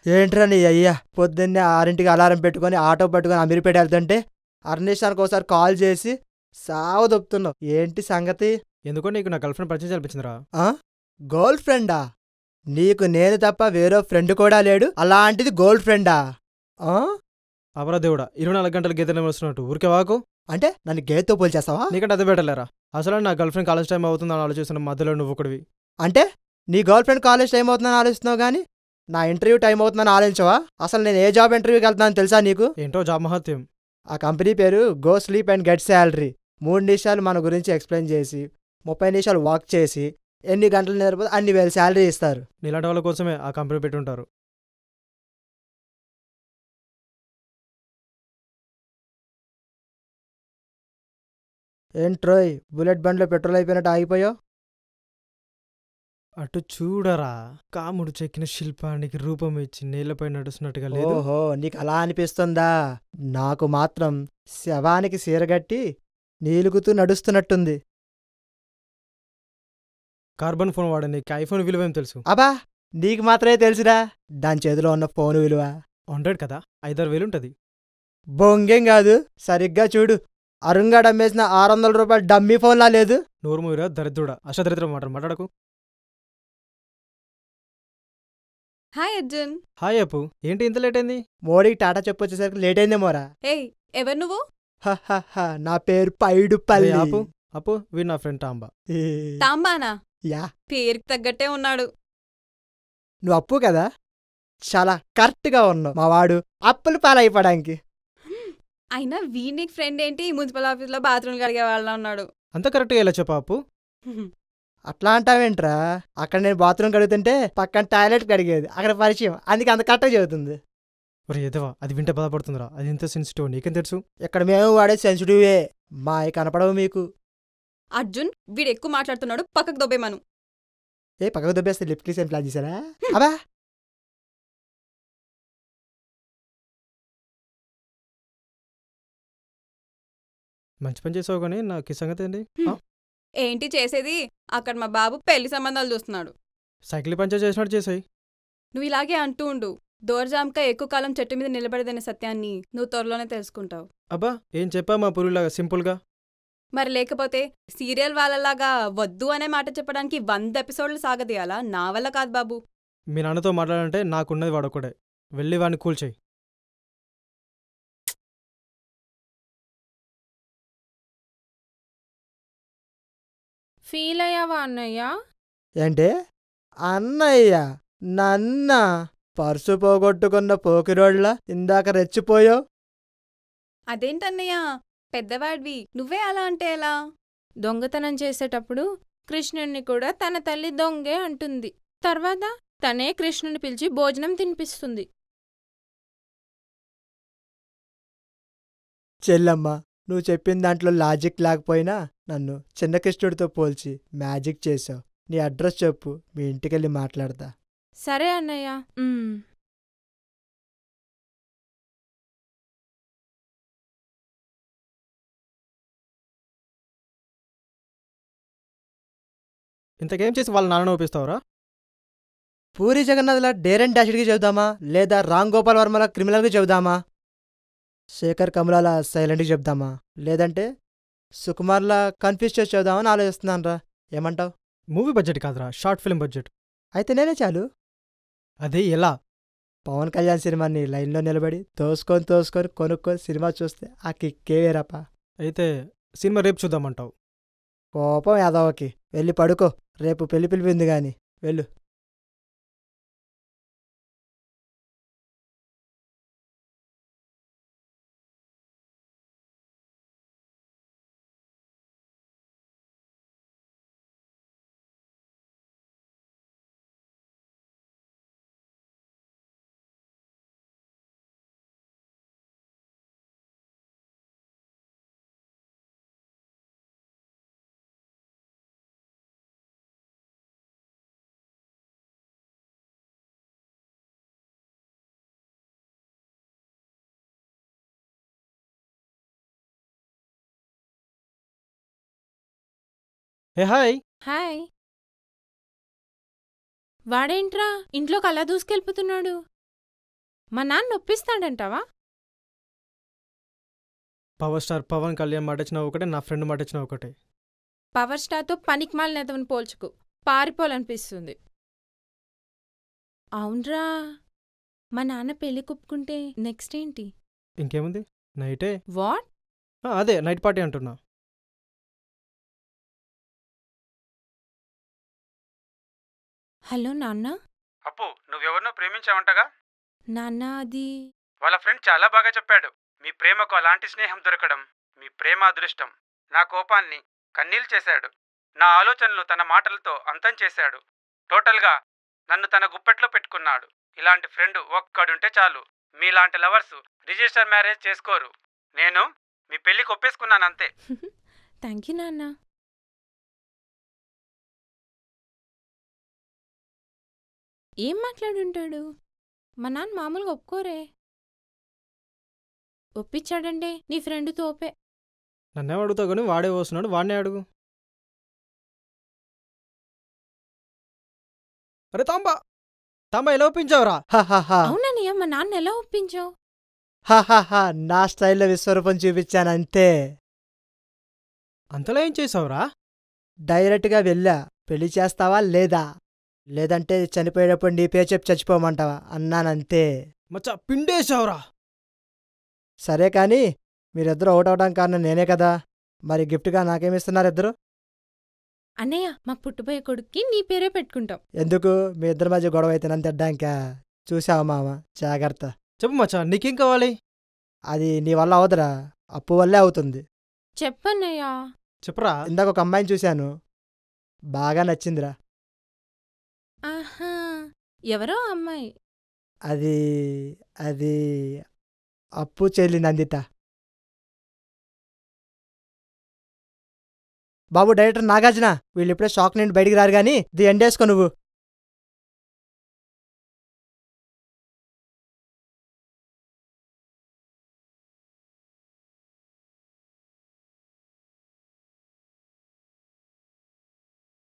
ఏంట్రా నీ అయ్యా పొద్దున్నే 6కి అలారం పెట్టుకొని ఆటో పట్టుకొని అమీర్పేట వెళ్తుంటే అర్నిషానికి ఒకసారి కాల్ చేసి సావ దొప్పుతున్నావు ఏంటి సంగతి? ఎందుకో నీకు నా గర్ల్ ఫ్రెండ్ పరిచయం కల్పించిందిరా. ఆ గర్ల్ ఫ్రెండా? నీకు నేను తప్ప వేరే ఫ్రెండ్ కూడా లేడు, అలాంటిది గర్ల్ ఫ్రెండా? ఆ? అవరా దేవుడా, 24 గంటలు గీతలు వస్తున్నట్టు ఊరికే వాకు. అంటే నన్ను గేతో పోల్చేస్తావా? నీకంటే అదే పెట్టలేరా. అసలు నా గర్ల్ ఫ్రెండ్ కాలేజ్ టైం అవుతుందని ఆలోచిస్తున్న మధ్యలో నువ్వు ఒకటివి. అంటే నీ గర్ల్ ఫ్రెండ్ కాలేజ్ టైం అవుతుందని ఆలోచిస్తున్నావు కానీ నా ఇంటర్వ్యూ టైం అవుతుందని ఆలోచించవా? అసలు నేను ఏ జాబ్ ఇంటర్వ్యూకి వెళ్తున్నాను తెలుసా నీకు? ఏంటో జాబ్ మహత్యం. ఆ కంపెనీ పేరు go sleep and get salary. 3 నిమిషాలు మన గురించి ఎక్స్ప్లెయిన్ చేసి 30 నిమిషాలు వాక్ చేసి ఎన్ని గంటలు నిద్రపోతే అన్ని వేలు శాలరీ ఇస్తారు. నీలాంటి వాళ్ళ కోసమే ఆ కంపెనీ పెట్టుంటారు. ఏంట్రోయ్ బుల్లెట్ బండ్లో పెట్రోల్ అయిపోయినట్టు ఆగిపోయావు? అటు చూడరా, కాముడు చెక్కిన శిల్పానికి రూపం ఇచ్చి నేలపై నడుస్తున్నట్టుగా లేదు. ఓహో, నీకు అలా అనిపిస్తుందా? నాకు మాత్రం శవానికి సీరగట్టి నీలుగుతూ నడుస్తున్నట్టుంది. కార్బన్ ఫోన్ వాడే నీకు ఐఫోన్ విలువ ఏం తెలుసు? అబా, నీకు మాత్రమే తెలుసురా దాని చేతిలో ఉన్న ఫోన్ విలువ. 100 కదా, 5-6 వేలు ఉంటుంది. బొంగేం కాదు, సరిగ్గా చూడు. అరుంగాడు అమ్మేసిన 600 రూపాయలు డమ్మీ ఫోన్లా లేదు. నోరు మూయరా దరిద్రుడా, అష్టదరిద్ర మాట్లాడకు. హాయ్ అర్జున్. హాయ్ అప్పు, ఏంటి ఇంత లేట్ అయింది? మోడీకి టాటా చెప్పు వచ్చేసరికి లేట్ అయిందేమోరా. ఏయ్, ఎవరు నువ్వు? నా పేరు పైడుపల్లి. అప్పు అప్పు వీడు నా ఫ్రెండ్ టాంబా. తాంబానా? యా, పేరుకి తగ్గట్టే ఉన్నాడు. నువ్వు అప్పు కదా, చాలా కరెక్ట్గా ఉన్నావు. మా వాడు అప్పులు పాలైపోవడానికి. అయినా వీడికి ఫ్రెండ్ ఏంటి మున్సిపల్ ఆఫీస్లో బాత్రూమ్ కడిగే వాళ్ళ ఉన్నాడు. అంత కరెక్ట్గా ఎలా చెప్పా అప్పు? అట్లా అంటావేంట్రా? అక్కడ నేను బాత్రూమ్ కడుగుతుంటే పక్కన టాయిలెట్ కడిగేది, అక్కడ పరిచయం, అందుకే అంత కరెక్ట్గా చెబుతుంది. ఒరే ఎదవా, అది వింటే బాధపడుతుందిరా. అది ఎంత సెన్సిటివ్ నీకేం తెలుసు? ఇక్కడ మేము వాడే సెన్సిటివే, మా కనపడవు మీకు. అర్జున్, వీడు ఎక్కువ మాట్లాడుతున్నాడు, పక్కకు దొబ్బేమను. ఏ పక్కకు దొబ్బేస్తే లిప్ కిస్ ఏం ప్లాన్ చేశారా? అబా, మంచి పని చేసావు కానీ నాకు ఈ సంగతి ఏంటి? ఏంటి చేసేది? అక్కడ మా బాబు పెళ్లి సంబంధాలు చూస్తున్నాడు. సైకిల్ పంచర్ చేసినట్టు చేసాయి. నువ్వు ఇలాగే అంటూ ఉండు. దోర్జాంకా ఎక్కువ కాలం చెట్టు మీద నిలబడదనే సత్యాన్ని నువ్వు త్వరలోనే తెలుసుకుంటావు. అబ్బా, ఏం చెప్పా మా పురులాగా సింపుల్గా. మరి లేకపోతే సీరియల్ వాళ్ళలాగా వద్దు అనే మాట చెప్పడానికి 100 ఎపిసోడ్లు సాగదీయాలా? నా వల్ల కాదు బాబు. మీ నాన్నతో మాట్లాడాలంటే నాకున్నది వాడొక్కడే. వెళ్ళి వాడిని కూల్చేయి. ఫీల్ అయ్యావా అన్నయ్య? ఏంటి అన్నయ్య? నన్న పర్సు పోగొట్టుకున్న పోకిరోళ్ళ ఇందాక రెచ్చిపోయావు. అదేంటన్నయ్య, పెద్దవాడివి, నువ్వే అలా అంటే ఎలా? దొంగతనం చేసేటప్పుడు కృష్ణుణ్ణి కూడా తన తల్లి దొంగే అంటుంది. తర్వాత తనే కృష్ణుని పిలిచి భోజనం తినిపిస్తుంది. చెల్లమ్మ, నువ్వు చెప్పిన దాంట్లో లాజిక్ లేకపోయినా నన్ను చిన్న కృష్ణుడితో పోల్చి మ్యాజిక్ చేసావు. నీ అడ్రస్ చెప్పు, మీ ఇంటికెళ్ళి మాట్లాడతా. సరే అన్నయ్య. ఇంతకేం చేసి వాళ్ళ నాన్న ఒప్పిస్తావురా? పూరి జగన్నాథ్లా డేర్ అండ్ డాషెడ్గా చెబుదామా, లేదా రామ్ గోపాల్ వర్మలా క్రిమినల్గా చెబుదామా, శేఖర్ కమలాల సైలెంట్గా చెప్దామా, లేదంటే సుకుమార్లా కన్ఫ్యూజ్ చేసి చెబుదామని ఆలోచిస్తున్నాను రా. ఏమంటావు? మూవీ బడ్జెట్ కాదురా, షార్ట్ ఫిల్మ్ బడ్జెట్. అయితే నేనే చాలు. అదే ఎలా? పవన్ కళ్యాణ్ సినిమాని లైన్లో నిలబడి తోసుకొని కొనుక్కొని సినిమా చూస్తే ఆ కిక్కే వేరప్పా. అయితే సినిమా రేపు చూద్దామంటావు? కోపం యాదవకి. వెళ్ళి పడుకో, రేపు పెళ్లి పిలిపింది గాని. వెళ్ళు. ఏ హాయ్. హాయ్. వాడేంట్రా ఇంట్లోకి అలా దూసుకెళ్ళిపోతున్నాడు? మా నాన్న ఒప్పిస్తాడంటావా? పవర్ స్టార్ పవన్ కళ్యాణ్ మాట ఇచ్చినా ఒకటే, నా ఫ్రెండ్ మాట ఇచ్చినా ఒకటే. పవర్ స్టార్తో పనికిమాలినతవని పోల్చుకు, పారిపోవాలనిపిస్తుంది. అవునరా, మా నాన్న పెళ్లి కుప్పుకుంటే నెక్స్ట్ ఏంటి? ఇంకేముంది, నైటే. వాట్? అదే నైట్ పార్టీ అంటున్నా. హలో నాన్న. అప్పు, నువ్వెవరినో ప్రేమించావంటగా? నాన్న అది వాళ్ళ ఫ్రెండ్ చాలా బాగా చెప్పాడు. మీ ప్రేమకు అలాంటి స్నేహం దొరకడం మీ ప్రేమ అదృష్టం. నా కోపాన్ని కన్నీళ్ళు చేశాడు. నా ఆలోచనలు తన మాటలతో అంతం చేశాడు. టోటల్గా నన్ను తన గుప్పెట్లో పెట్టుకున్నాడు. ఇలాంటి ఫ్రెండ్ ఒక్కడుంటే చాలు. మీలాంటి లవర్స్ రిజిస్టర్ మ్యారేజ్ చేసుకోరు. నేను మీ పెళ్లికి ఒప్పేసుకున్నానంతే. థ్యాంక్ యూ నాన్న. ఏం మాట్లాడుంటాడు? మా నాన్న మామూలుగా ఒప్పుకోరే. ఒప్పించాడంటే నీ ఫ్రెండ్ తోపే. నన్నేం అడుగుతావు కానీ వాడే వస్తున్నాడు, వాడినే అడుగు. అరే తాంబా, తాంబా ఎలా ఒప్పించావురా? హాహాహా అవునన్నయ్య, మా నాన్న ఎలా ఒప్పించావు? హాహాహా నా స్టైల్లో విశ్వరూపం చూపించానంతే. అంతలా ఏం చేసావురా? డైరెక్ట్గా వెళ్ళా, పెళ్లి చేస్తావా లేదా, లేదంటే చనిపోయేటప్పుడు నీ పేరు చెప్పి చచ్చిపోమంటావా అన్నానంతే. మచ్చా పిండేశావురా. సరే కానీ మీరిద్దరూ ఒకటవడం కారణం నేనే కదా, మరి గిఫ్ట్గా నాకేమిస్తున్నారు ఇద్దరు? అన్నయ్య, మా పుట్టుపోయే కొడుక్కి నీ పేరే పెట్టుకుంటాం. ఎందుకు, మీ ఇద్దరి మధ్య గొడవ అయితే నన్ను తిడ్డాక? చూసావా మామ, జాగ్రత్త. చెప్పు మచ్చా, నీకేం కావాలి? అది నీ వల్ల అవదురా, అప్పు వల్లే అవుతుంది. చెప్పన్నయ్యా. చెప్పరా. ఇందాక ఒక అమ్మాయిని చూశాను, బాగా నచ్చిందిరా. ఆహా, ఎవరో అమ్మాయి. అది అది అప్పు చెల్లి నందిత. బాబు డైరెక్టర్ నాగార్జున, వీళ్ళు ఇప్పుడే షాక్ నుండి బయటికి రారు గాని ది ఎండేసుకో నువ్వు.